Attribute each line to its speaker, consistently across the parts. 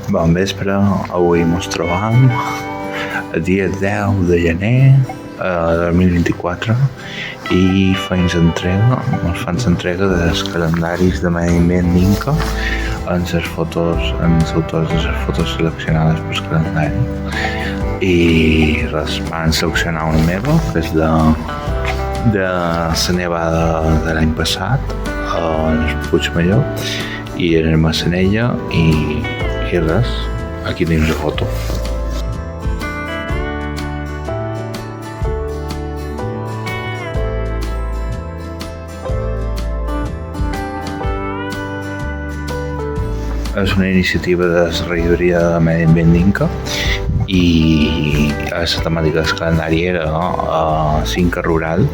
Speaker 1: Bon vespre, avui mos trobam el dia 10 de gener de 2024 i mos fan l'entrega dels calendaris de medi ambient d'Inca amb els autors de les fotos seleccionades pel calendari. I res, van seleccionar una meva, que és de la nevada de l'any passat al Puigmajor, i era a Massanella i res, aquí tenim la foto. És una iniciativa de la regidoria de Medi Ambient d'Inca i la temàtica del calendari era finca rural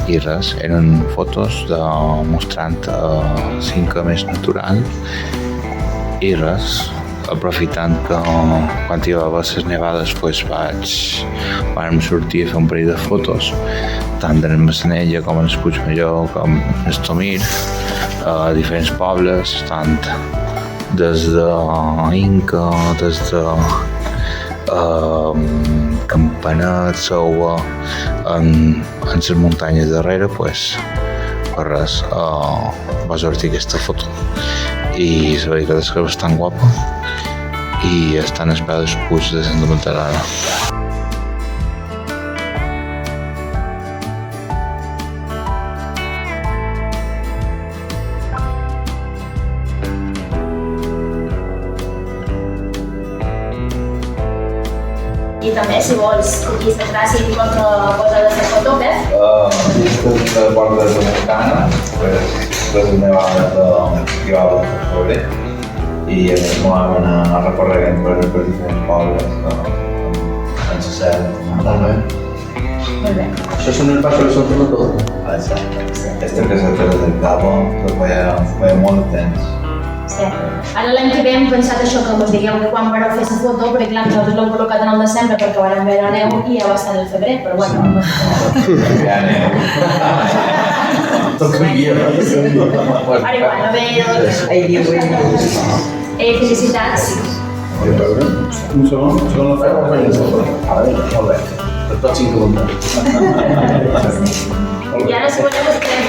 Speaker 1: i res, eren fotos mostrant finca més natural i res, aprofitant que quan hi va haver les nevades vam sortir a fer un parell de fotos tant de Massanella com en el Puigmajor com el Tomir, a diferents pobles, tant des d'Inca, des de Campanet, Saua, en les muntanyes darrere, pues res, va sortir aquesta foto i la veritat és que és bastant guapa i estan als peus dels puigs de Santa Magdalena.
Speaker 2: I també, si vols, aquí està gràcia i qualque cosa de la foto, Pep?
Speaker 1: Vistes de Bordes de Montcana, les nevades que hi va haver per febrer, i a més vam anar a recórrer per diferents pobles en la selva.
Speaker 3: Molt bé.
Speaker 2: Molt bé.
Speaker 3: Això són els passos de Santa Magdalena.
Speaker 1: Exacte. Esta caseta del Cabo, que feia molt temps.
Speaker 2: Sí. Ara l'any que ve hem pensat això, que us digueu que quan vareu fer la foto, perquè clar, nosaltres l'hem col·locat en el desembre perquè vam veure neu i ja va estar el febrer, però bueno.
Speaker 1: Ja neu.
Speaker 3: Tot canvia.
Speaker 2: Ara igual, no ve, doncs... Felicitats.
Speaker 3: Un segon la feu o feien molt bé. Per tots 5 voluntaris.
Speaker 2: I ara, si voleu, us quedem